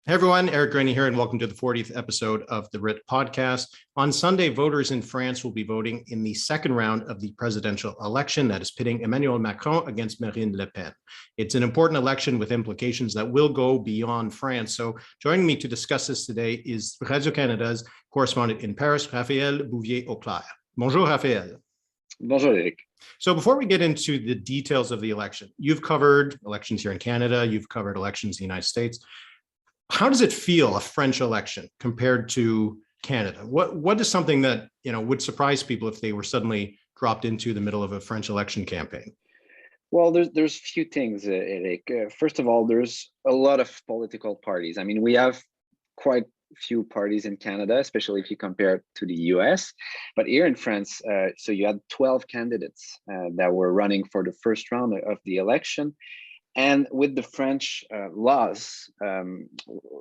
Hey everyone, Eric Graney here, and welcome to the 40th episode of the Writ Podcast. On Sunday, voters in France will be voting in the second round of the presidential election that is pitting Emmanuel Macron against Marine Le Pen. It's an important election with implications that will go beyond France. So joining me to discuss this today is Radio-Canada's correspondent in Paris, Raphaël Bouvier-Auclair. Bonjour, Raphaël. Bonjour, Eric. So before we get into the details of the election, you've covered elections here in Canada, you've covered elections in the United States. How does it feel, a French election compared to Canada? What is something that would surprise people if they were suddenly dropped into the middle of a French election campaign? Well, there's a few things, Eric. First of all, there's a lot of political parties. I mean, we have quite few parties in Canada, especially if you compare it to the US. But here in France, so you had 12 candidates that were running for the first round of the election. And with the French laws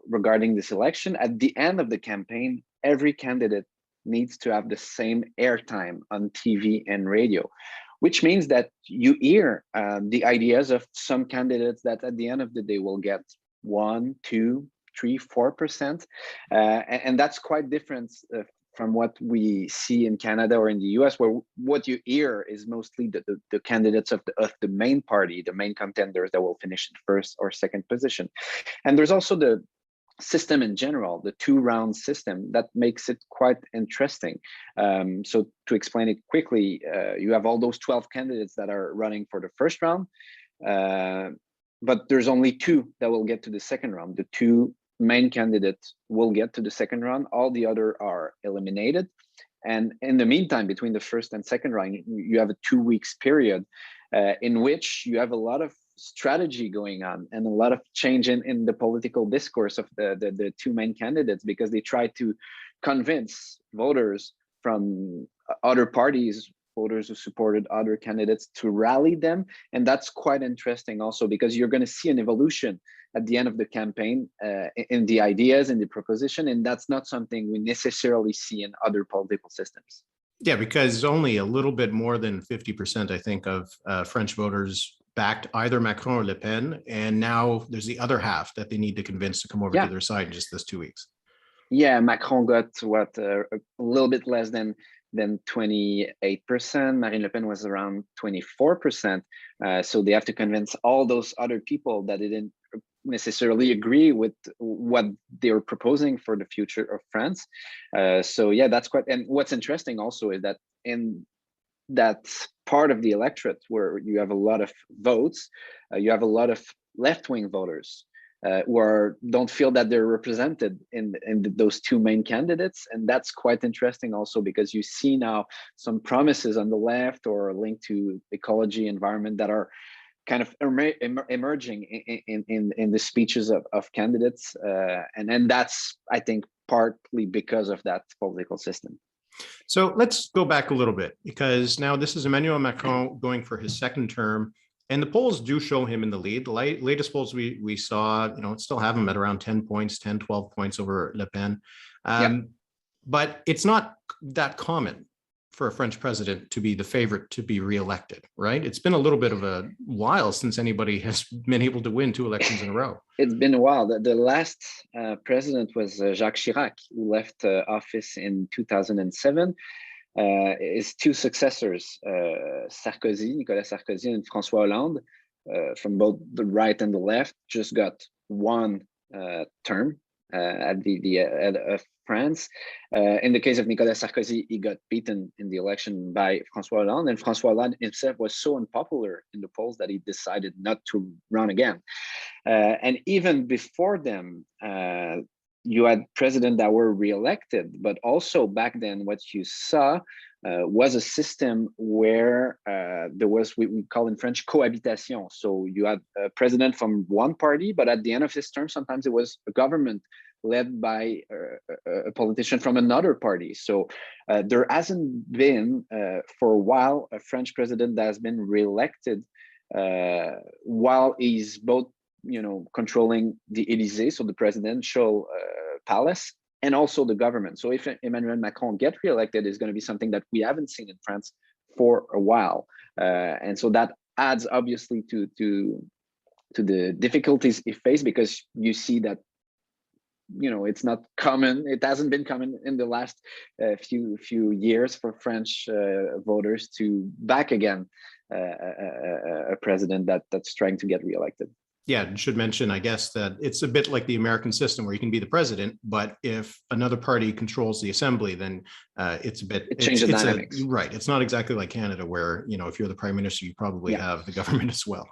regarding this election, at the end of the campaign, every candidate needs to have the same airtime on TV and radio, which means that you hear the ideas of some candidates that at the end of the day will get 1, 2, 3, 4%. And that's quite different from what we see in Canada or in the US, where what you hear is mostly the candidates of the main party, the main contenders that will finish in first or second position. And there's also the system in general, the two-round system, that makes it quite interesting. So to explain it quickly, you have all those 12 candidates that are running for the first round, but there's only two that will get to the second round. The two main candidates will get to the second round. All the other are eliminated. And in the meantime, between the first and second round, you have a 2 weeks period in which you have a lot of strategy going on and a lot of change in the political discourse of the two main candidates, because they try to convince voters from other parties, voters who supported other candidates, to rally them. And that's quite interesting also, because you're going to see an evolution at the end of the campaign in the ideas and the proposition. And that's not something we necessarily see in other political systems. Yeah, because only a little bit more than 50%, I think, of French voters backed either Macron or Le Pen. And now there's the other half that they need to convince to come over to their side in just this 2 weeks. Yeah, Macron got a little bit less than 28%. Marine Le Pen was around 24%. So they have to convince all those other people that didn't necessarily agree with what they were proposing for the future of France. So yeah, that's quite. And what's interesting also is that in that part of the electorate where you have a lot of votes, you have a lot of left-wing voters who don't feel that they're represented in those two main candidates. And that's quite interesting also, because you see now some promises on the left or linked to ecology, environment, that are kind of emerging in the speeches of candidates. And then that's, I think, partly because of that political system. So let's go back a little bit, because now this is Emmanuel Macron going for his second term. And the polls do show him in the lead. The latest polls we saw, still have him at around 10 points, 10, 12 points over Le Pen. But it's not that common for a French president to be the favorite to be reelected, right? It's been a little bit of a while since anybody has been able to win 2 elections in a row. It's been a while. The last president was Jacques Chirac, who left office in 2007. His two successors, Nicolas Sarkozy and François Hollande, from both the right and the left, just got one term at the head of France. In the case of Nicolas Sarkozy, he got beaten in the election by François Hollande, and François Hollande himself was so unpopular in the polls that he decided not to run again. And even before them, you had presidents that were reelected, but also back then what you saw was a system where there was what we call in French cohabitation. So you had a president from one party, but at the end of his term, sometimes it was a government led by a politician from another party. So there hasn't been for a while a French president that has been reelected while he's both controlling the Élysée, so the presidential palace, and also the government. So if Emmanuel Macron gets reelected, it's going to be something that we haven't seen in France for a while. And so that adds obviously to the difficulties he faced, because you see that it's not common. It hasn't been common in the last few years for French voters to back again a president that's trying to get reelected. Yeah, and should mention, I guess, that it's a bit like the American system where you can be the president, but if another party controls the assembly, then it's a bit. It changes the dynamics. Right. It's not exactly like Canada where, if you're the prime minister, you probably have the government as well.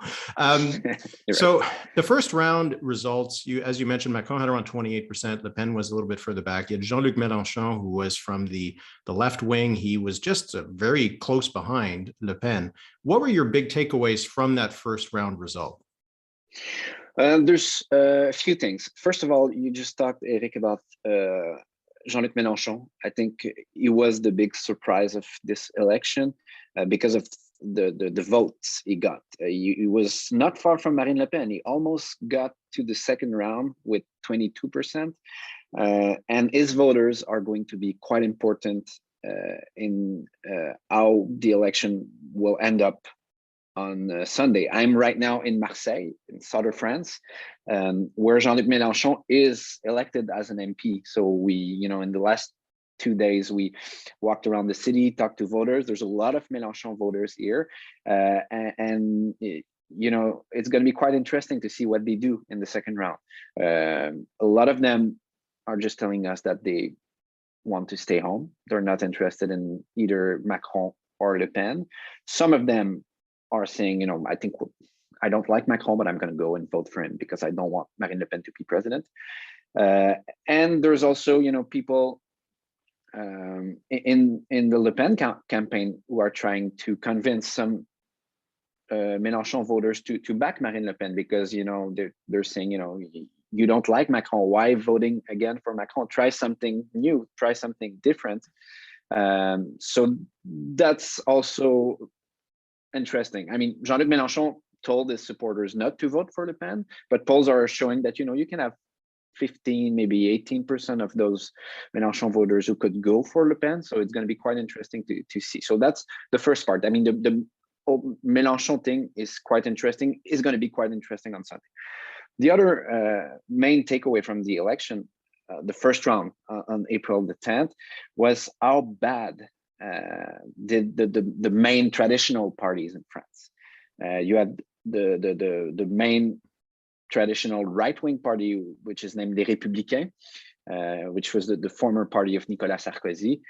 So right. The first round results, as you mentioned, Macron had around 28%. Le Pen was a little bit further back. You had Jean-Luc Mélenchon, who was from the left wing. He was just very close behind Le Pen. What were your big takeaways from that first round result? There's a few things. First of all, you just talked, Eric, about Jean-Luc Mélenchon. I think he was the big surprise of this election because of the votes he got. He was not far from Marine Le Pen. He almost got to the second round with 22%. And his voters are going to be quite important in how the election will end up on Sunday. I'm right now in Marseille, in southern France, where Jean-Luc Mélenchon is elected as an MP. So we, in the last 2 days, we walked around the city, talked to voters. There's a lot of Mélenchon voters here. And it's going to be quite interesting to see what they do in the second round. A lot of them are just telling us that they want to stay home. They're not interested in either Macron or Le Pen. Some of them are saying, I think I don't like Macron, but I'm going to go and vote for him because I don't want Marine Le Pen to be president. And there's also, people in the Le Pen campaign who are trying to convince some Mélenchon voters to back Marine Le Pen because, they're saying, you don't like Macron. Why voting again for Macron? Try something new, try something different. So that's also interesting. I mean, Jean-Luc Mélenchon told his supporters not to vote for Le Pen, but polls are showing that, you can have 15, maybe 18% of those Mélenchon voters who could go for Le Pen. So it's going to be quite interesting to see. So that's the first part. I mean, the Mélenchon thing is quite interesting. It's going to be quite interesting on Sunday. The other main takeaway from the election, the first round on April the 10th, was how bad the main traditional parties in France. You had the main traditional right-wing party, which is named Les Républicains, which was the former party of Nicolas Sarkozy,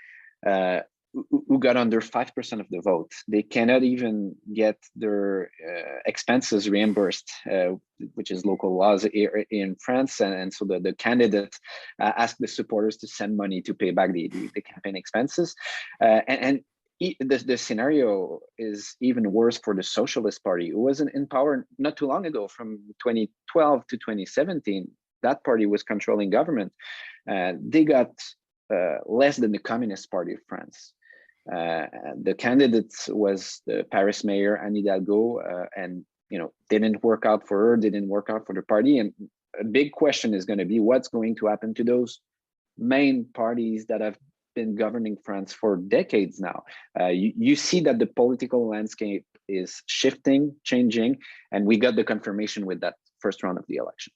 who got under 5% of the vote. They cannot even get their expenses reimbursed, which is local laws here in France. And so the candidate asked the supporters to send money to pay back the campaign expenses. And the scenario is even worse for the Socialist Party, who was in power not too long ago, from 2012 to 2017. That party was controlling government. They got less than the Communist Party of France. The candidate was the Paris mayor, Anne Hidalgo, and didn't work out for her, didn't work out for the party. And a big question is going to be what's going to happen to those main parties that have been governing France for decades now. You see that the political landscape is shifting, changing, and we got the confirmation with that first round of the election.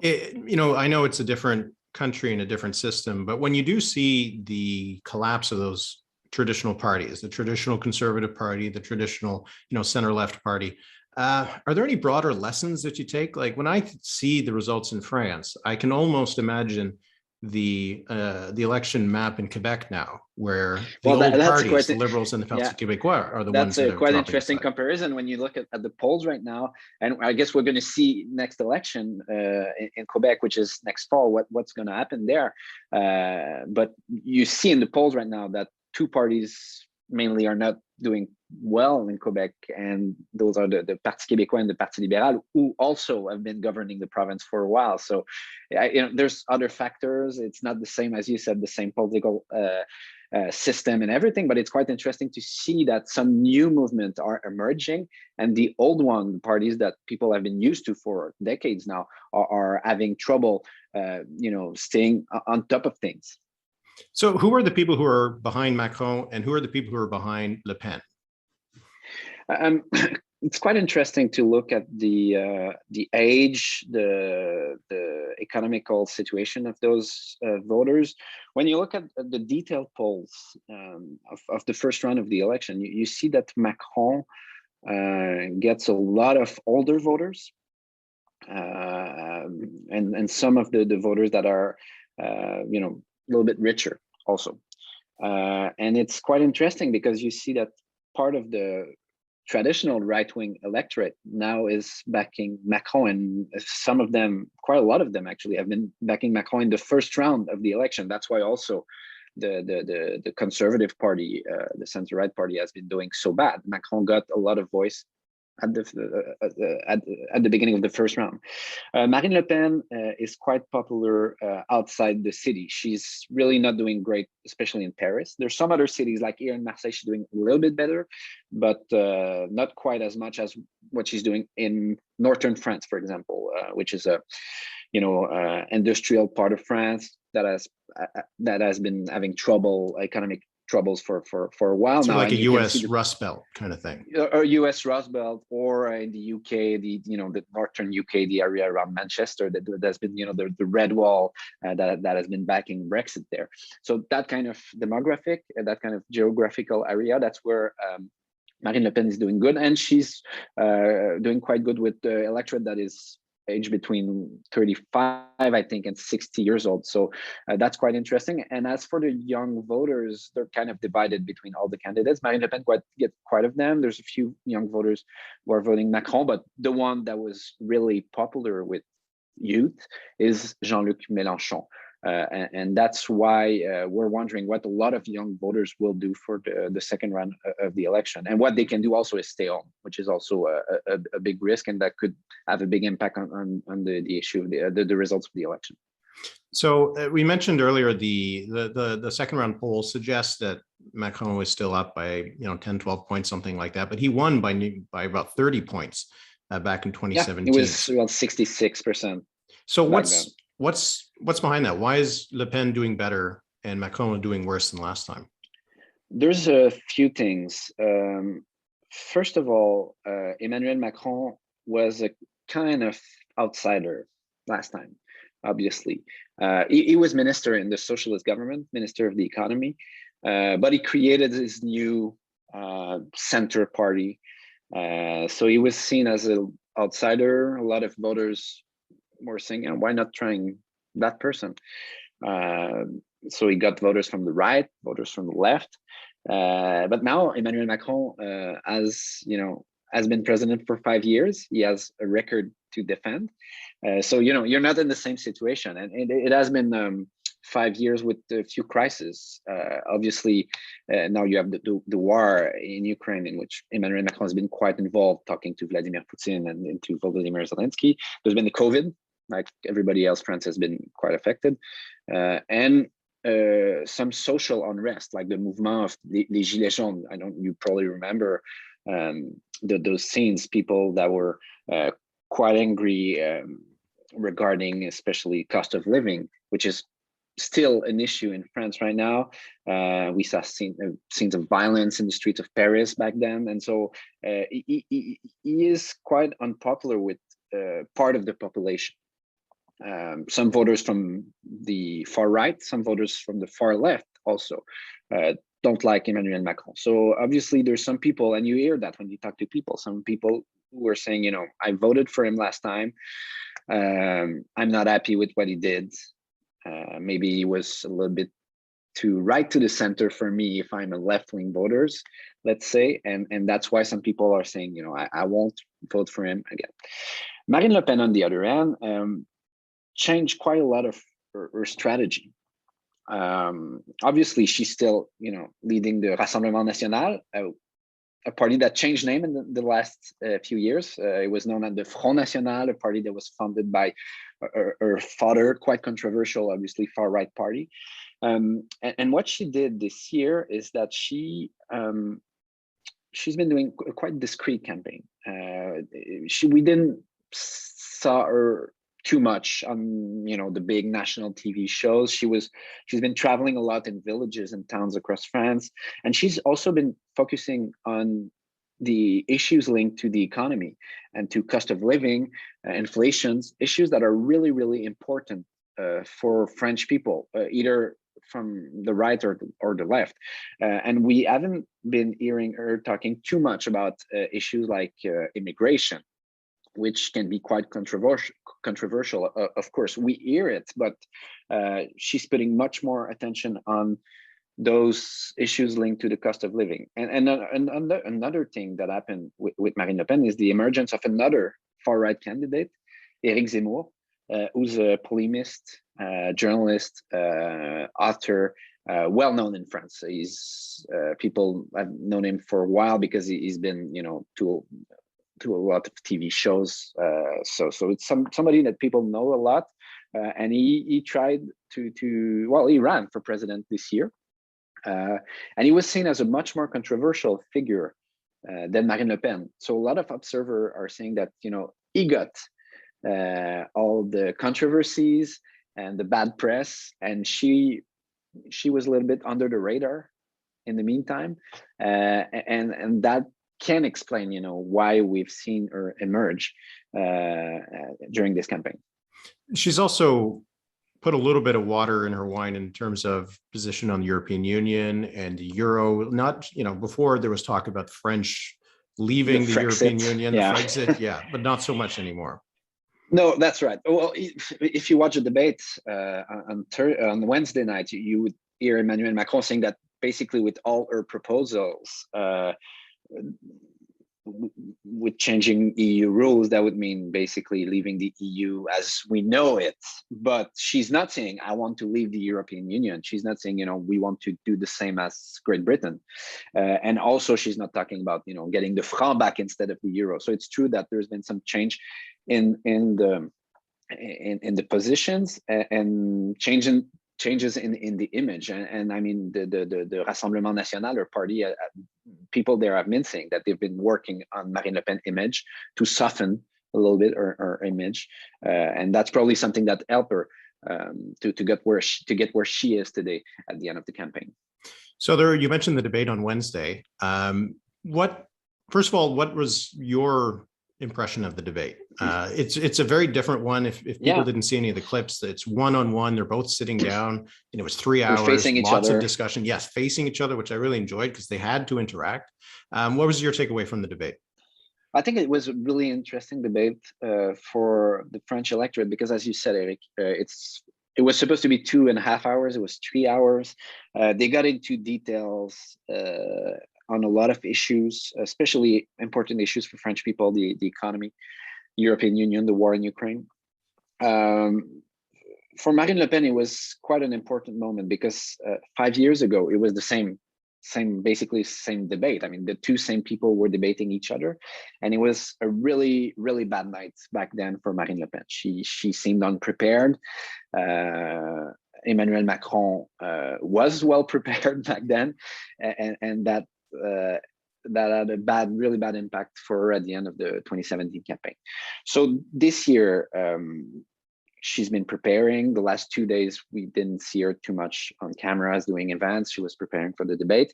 I know it's a different country and a different system, but when you do see the collapse of those traditional parties, the traditional Conservative Party, the traditional, center-left party, are there any broader lessons that you take? Like when I see the results in France, I can almost imagine the election map in Quebec now, where the old parties, the Liberals and the Parti Québécois, are the ones that are quite interesting comparison when you look at the polls right now. And I guess we're going to see next election in Quebec, which is next fall, what's going to happen there. But you see in the polls right now that two parties mainly are not doing well in Quebec, and those are the Parti Québécois and the Parti Libéral, who also have been governing the province for a while. So, there's other factors. It's not the same, as you said, the same political system and everything, but it's quite interesting to see that some new movements are emerging, and the old one, parties that people have been used to for decades now, are having trouble, staying on top of things. So who are the people who are behind Macron and who are the people who are behind Le Pen? it's quite interesting to look at the age, the economical situation of those voters. When you look at the detailed polls of the first round of the election, you see that Macron gets a lot of older voters, and some of the voters that are a little bit richer also. And it's quite interesting because you see that part of the traditional right-wing electorate now is backing Macron, and some of them, quite a lot of them actually, have been backing Macron in the first round of the election. That's why also the Conservative Party, the center-right party, has been doing so bad. Macron got a lot of voice at the beginning of the first round. Marine Le Pen is quite popular outside the city. She's really not doing great, especially in Paris. There's some other cities like here in Marseille, she's doing a little bit better, but not quite as much as what she's doing in northern France, for example, which is a industrial part of France that has been having economic troubles for a while so now. Like a U.S. Rust Belt kind of thing. Or U.S. Rust Belt, or in the UK, the northern UK, the area around Manchester, that's been the red wall that has been backing Brexit there. So that kind of demographic, that kind of geographical area, that's where Marine Le Pen is doing good, and she's doing quite good with the electorate that is age between 35, I think, and 60 years old. So that's quite interesting. And as for the young voters, they're kind of divided between all the candidates. Marine Le Pen get quite of them. There's a few young voters who are voting Macron, but the one that was really popular with youth is Jean-Luc Mélenchon. And that's why we're wondering what a lot of young voters will do for the second round of the election. And what they can do also is stay home, which is also a big risk, and that could have a big impact on the issue of the results of the election. So we mentioned earlier the second round poll suggests that Macron was still up by 10, 12 points, something like that, but he won by about 30 points back in 2017. Yeah, it was around 66%. So what's behind that? Why is Le Pen doing better and Macron doing worse than last time? There's a few things. First of all, Emmanuel Macron was a kind of outsider last time, obviously. He was minister in the socialist government, minister of the economy, but he created his new center party. So he was seen as an outsider. A lot of voters were saying, why not trying that person? So he got voters from the right, voters from the left. But now Emmanuel Macron has been president for 5 years. He has a record to defend. So you're not in the same situation, and it has been 5 years with a few crises. Obviously, now you have the war in Ukraine, in which Emmanuel Macron has been quite involved, talking to Vladimir Putin and to Volodymyr Zelensky. There's been the COVID. Like everybody else, France has been quite affected, and some social unrest, like the movement of les Gilets jaunes. You probably remember those scenes, people that were quite angry regarding especially cost of living, which is still an issue in France right now. We saw scenes of violence in the streets of Paris back then, and so he is quite unpopular with part of the population. Some voters from the far right, some voters from the far left also don't like Emmanuel Macron. So obviously there's some people, and you hear that when you talk to people, some people who are saying, I voted for him last time. I'm not happy with what he did. Maybe he was a little bit too right to the center for me if I'm a left-wing voters, let's say. And that's why some people are saying, I won't vote for him again. Marine Le Pen, on the other hand, changed quite a lot of her strategy. Obviously, she's still, leading the Rassemblement National, a party that changed name in the last few years. It was known as the Front National, a party that was founded by her father, quite controversial, obviously far-right party. And what she did this year is that she's been doing a quite discreet campaign. We didn't saw her too much on the big national TV shows. She's been traveling a lot in villages and towns across France, and she's also been focusing on the issues linked to the economy and to cost of living, inflations, issues that are really, really important for French people, either from the right or the left. And we haven't been hearing her talking too much about issues like immigration, which can be quite controversial. Of course, we hear it, but she's putting much more attention on those issues linked to the cost of living. And another thing that happened with Marine Le Pen is the emergence of another far-right candidate, Éric Zemmour, who's a polemist, journalist, author, well known in France. He's people have known him for a while because he's been, to a lot of TV shows. So it's somebody that people know a lot, and he tried he ran for president this year. And he was seen as a much more controversial figure than Marine Le Pen. So a lot of observers are saying that, he got all the controversies and the bad press, and she was a little bit under the radar in the meantime. And that can explain, why we've seen her emerge during this campaign. She's also put a little bit of water in her wine in terms of position on the European Union and the euro. Not, before there was talk about the French leaving the European Union, yeah. The Brexit, yeah, but not so much anymore. No, that's right. Well, if you watch the debate on Wednesday night, you would hear Emmanuel Macron saying that basically with all her proposals, with changing EU rules, that would mean basically leaving the EU as we know it. But she's not saying, I want to leave the European Union. She's not saying, we want to do the same as Great Britain. And also she's not talking about, getting the franc back instead of the euro. So it's true that there's been some change in the positions and changes in the image. And I mean, the Rassemblement National, or party, people there have been saying that they've been working on Marine Le Pen image to soften a little bit her image. And that's probably something that helped her to get where she is today at the end of the campaign. So you mentioned the debate on Wednesday. First of all, what was your impression of the debate? It's a very different one. If people didn't see any of the clips, it's one-on-one. They're both sitting down, and it was 3 hours, facing lots of discussion. Yes, facing each other, which I really enjoyed because they had to interact. What was your takeaway from the debate? I think it was a really interesting debate for the French electorate because, as you said, Eric, it was supposed to be 2.5 hours. It was 3 hours. They got into details on a lot of issues, especially important issues for French people, the economy, European Union, the war in Ukraine. For Marine Le Pen, it was quite an important moment because 5 years ago, it was the same debate. I mean, the two same people were debating each other, and it was a really, really bad night back then for Marine Le Pen. She seemed unprepared. Emmanuel Macron was well prepared back then, and that had a really bad impact for her at the end of the 2017 campaign. So this year, she's been preparing. The last 2 days, we didn't see her too much on cameras doing events. She was preparing for the debate.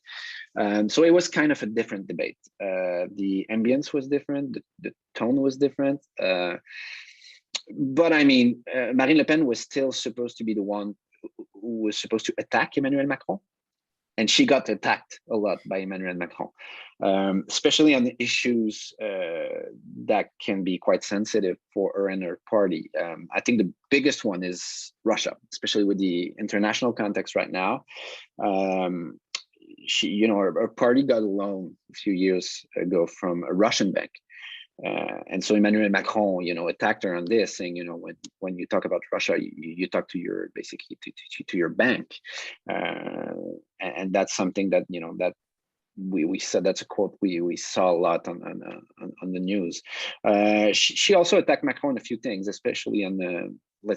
So it was kind of a different debate. The ambience was different. The tone was different. But I mean, Marine Le Pen was still supposed to be the one who was supposed to attack Emmanuel Macron. And she got attacked a lot by Emmanuel Macron, especially on the issues that can be quite sensitive for her and her party. I think the biggest one is Russia, especially with the international context right now. Her party got a loan a few years ago from a Russian bank. And so Emmanuel Macron, attacked her on this, saying, when you talk about Russia, you talk to your to your bank, and that's something that that we said. That's a quote we saw a lot on the news. She also attacked Macron on a few things, especially on the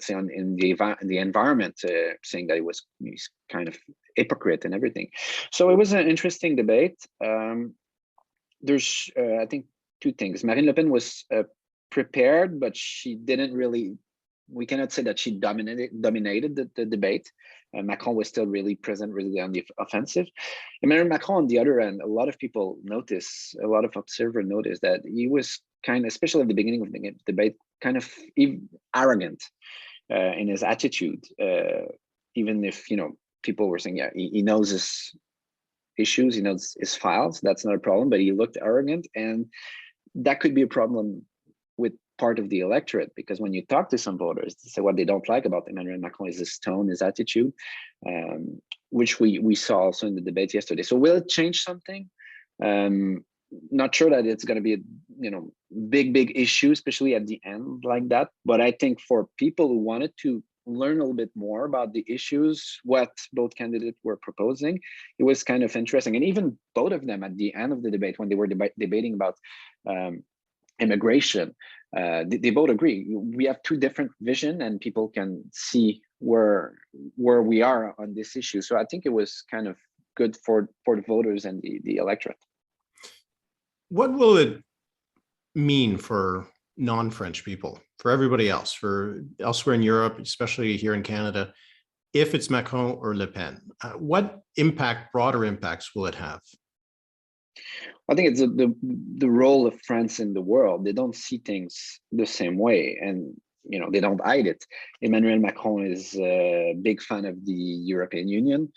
in the environment, saying that he's kind of hypocrite and everything. So it was an interesting debate. There's I think two things. Marine Le Pen was prepared, but she didn't really we cannot say that she dominated the debate. Macron was still really present, really on the offensive. Emmanuel Macron, on the other end, a lot of people notice, a lot of observers notice that he was kind of, especially at the beginning of the debate, kind of arrogant in his attitude. Even if, people were saying, yeah, he knows his issues, he knows his files, that's not a problem, but he looked arrogant, and that could be a problem with part of the electorate, because when you talk to some voters, they say what they don't like about Emmanuel Macron is his tone, his attitude, which we saw also in the debate yesterday. So will it change something? Not sure that it's going to be a big issue, especially at the end like that. But I think for people who wanted to learn a little bit more about the issues, what both candidates were proposing, it was kind of interesting. And even both of them at the end of the debate, when they were debating about immigration, they both agree. We have two different visions, and people can see where we are on this issue. So I think it was kind of good for the voters and the electorate. What will it mean for non-French people, for everybody else, for elsewhere in Europe, especially here in Canada, if it's Macron or Le Pen? What broader impacts will it have? I think it's the role of France in the world. They don't see things the same way, and they don't hide it. Emmanuel Macron is a big fan of the European Union.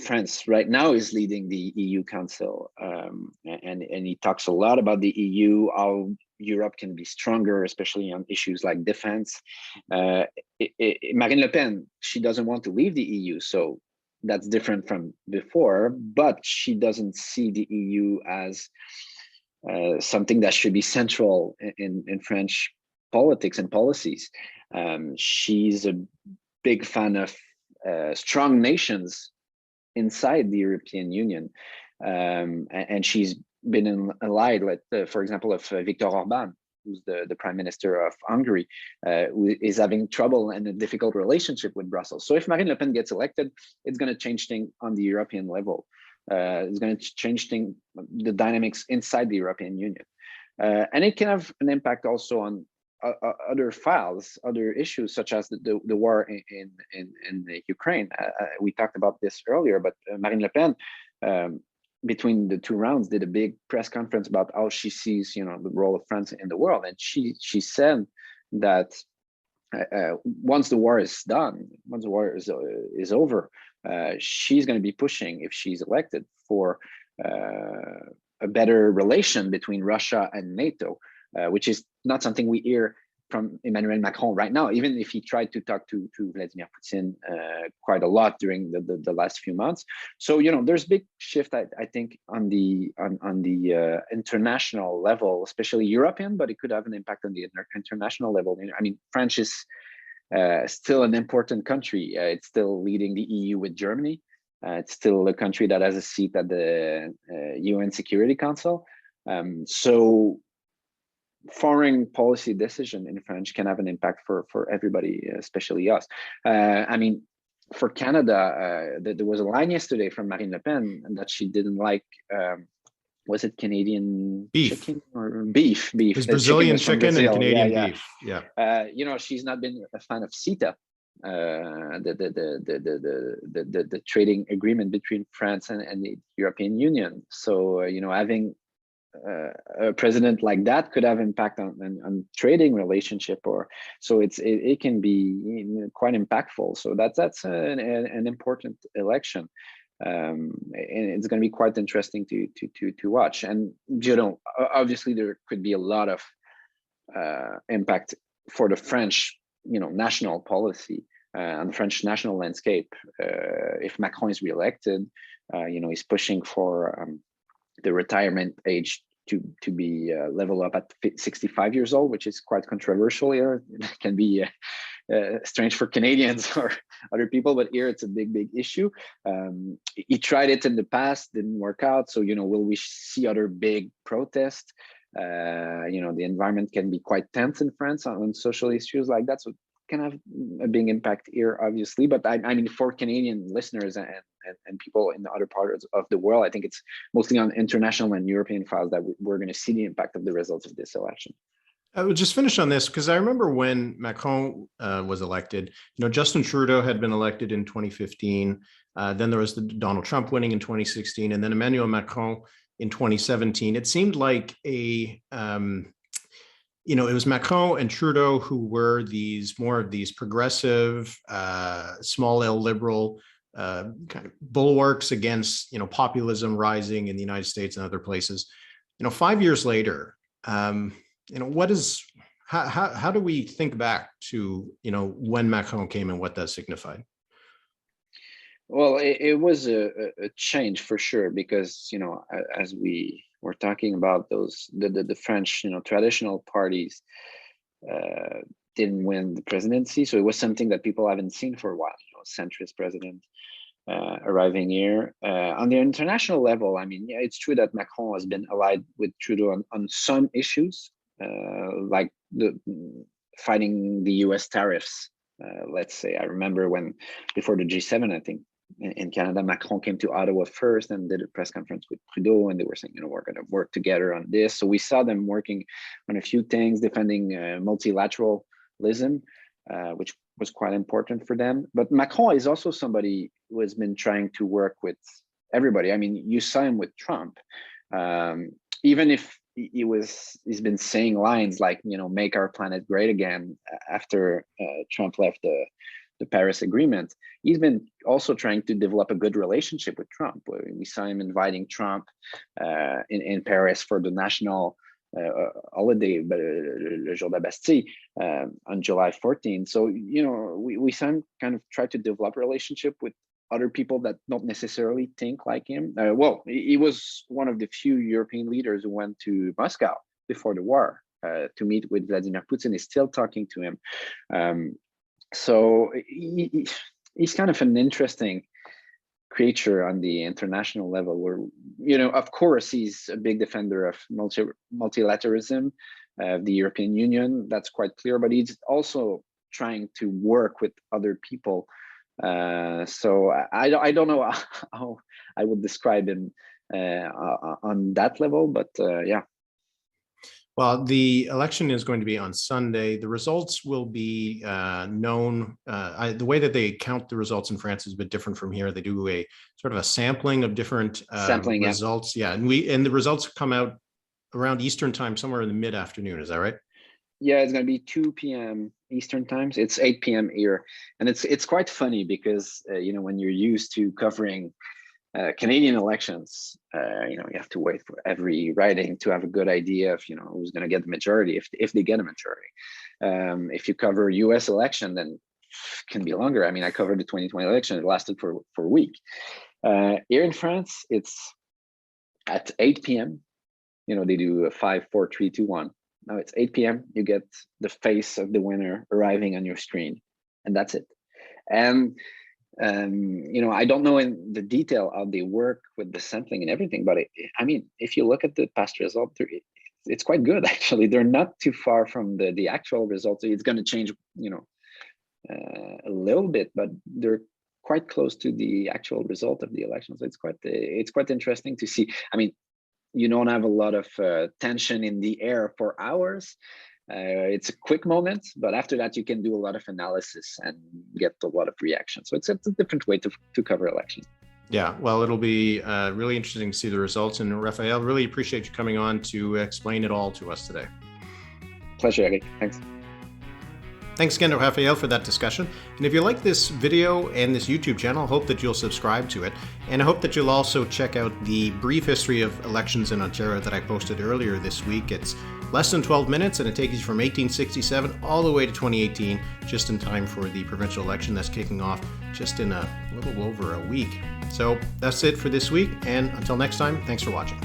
France right now is leading the EU Council, and he talks a lot about the EU, how Europe can be stronger, especially on issues like defense. Marine Le Pen, she doesn't want to leave the EU, so that's different from before, but she doesn't see the EU as something that should be central in French politics and policies. She's a big fan of strong nations inside the European Union, and she's been allied, for example, of Viktor Orban, who's the prime minister of Hungary, who is having trouble and a difficult relationship with Brussels. So if Marine Le Pen gets elected, it's going to change things on the European level. It's going to change the dynamics inside the European Union. And it can have an impact also on other files, other issues, such as the war in the Ukraine. We talked about this earlier, but Marine Le Pen, between the two rounds, did a big press conference about how she sees, the role of France in the world, and she said that once the war is done, once the war is over, she's going to be pushing, if she's elected, for a better relation between Russia and NATO, which is not something we hear from Emmanuel Macron right now, even if he tried to talk to Vladimir Putin quite a lot during the last few months. So there's big shift, I think, on the international level, especially European, but it could have an impact on the international level. I mean, France is still an important country. It's still leading the EU with Germany. It's still a country that has a seat at the UN Security Council. So foreign policy decision in France can have an impact for everybody, especially us. I mean, for Canada, there was a line yesterday from Marine Le Pen that she didn't like. Was it Canadian chicken or beef? Beef. It was Brazilian chicken and Canadian beef. Yeah. She's not been a fan of CETA, the trading agreement between France and the European Union. So having a president like that could have impact on trading relationship, or so it can be quite impactful. So that's an important election, and it's going to be quite interesting to watch. And obviously there could be a lot of impact for the French national policy and the French national landscape. If Macron is reelected, he's pushing for the retirement age to be level up at 65 years old, which is quite controversial here. It can be strange for Canadians or other people, but here it's a big issue. He tried it in the past, didn't work out. So, will we see other big protests? The environment can be quite tense in France on social issues like that. So can have a big impact here, obviously. But I mean, for Canadian listeners and people in the other parts of the world, I think it's mostly on international and European files that we're going to see the impact of the results of this election. I would just finish on this because I remember when Macron was elected, Justin Trudeau had been elected in 2015. Then there was Donald Trump winning in 2016, and then Emmanuel Macron in 2017. It seemed like it was Macron and Trudeau who were more of these progressive, small L liberal kind of bulwarks against, populism rising in the United States and other places. 5 years later, how do we think back to, when Macron came and what that signified? Well, it was a change for sure, because, as we were talking about the French, traditional parties didn't win the presidency. So it was something that people haven't seen for a while, centrist president arriving here. On the international level, it's true that Macron has been allied with Trudeau on some issues, like the fighting the US tariffs. Let's say, I remember when before the G7, I think, in Canada, Macron came to Ottawa first and did a press conference with Trudeau, and they were saying, we're going to work together on this. So we saw them working on a few things, defending multilateralism, which was quite important for them. But Macron is also somebody who has been trying to work with everybody. You saw him with Trump, even if he's been saying lines like, make our planet great again after Trump left the Paris Agreement. He's been also trying to develop a good relationship with Trump. We saw him inviting Trump in Paris for the national holiday, le jour de la Bastille, on July 14th. So, we saw him kind of try to develop a relationship with other people that don't necessarily think like him. He was one of the few European leaders who went to Moscow before the war to meet with Vladimir Putin. Is still talking to him. So he's kind of an interesting creature on the international level, where, of course, he's a big defender of multilateralism, the European Union. That's quite clear, but he's also trying to work with other people. So I don't know how I would describe him on that level, but yeah. Well, the election is going to be on Sunday. The results will be known. The way that they count the results in France is a bit different from here. They do a sort of a sampling of different results. Yeah, and the results come out around Eastern time, somewhere in the mid-afternoon. Is that right? Yeah, it's going to be 2 p.m. Eastern times. It's 8 p.m. here, and it's quite funny because when you're used to covering Canadian elections, you have to wait for every riding to have a good idea of who's going to get the majority, if they get a majority. If you cover U.S. election, then it can be longer. I covered the 2020 election; it lasted for a week. Here in France, it's at 8 p.m. They do a 5, 4, 3, 2, 1. Now it's 8 p.m. You get the face of the winner arriving on your screen, and that's it. And I don't know in the detail how they work with the sampling and everything, but if you look at the past result, it's quite good actually. They're not too far from the actual result. It's going to change, a little bit, but they're quite close to the actual result of the election. So it's quite interesting to see. You don't have a lot of tension in the air for hours. It's a quick moment, but after that, you can do a lot of analysis and get a lot of reaction. So it's a different way to cover elections. Yeah, well, it'll be really interesting to see the results. And Raphaël, really appreciate you coming on to explain it all to us today. Pleasure, Eric. Thanks. Thanks again to Raphaël for that discussion. And if you like this video and this YouTube channel, I hope that you'll subscribe to it. And I hope that you'll also check out the brief history of elections in Ontario that I posted earlier this week. It's less than 12 minutes, and it takes you from 1867 all the way to 2018, just in time for the provincial election that's kicking off just in a little over a week. So that's it for this week, and until next time, thanks for watching.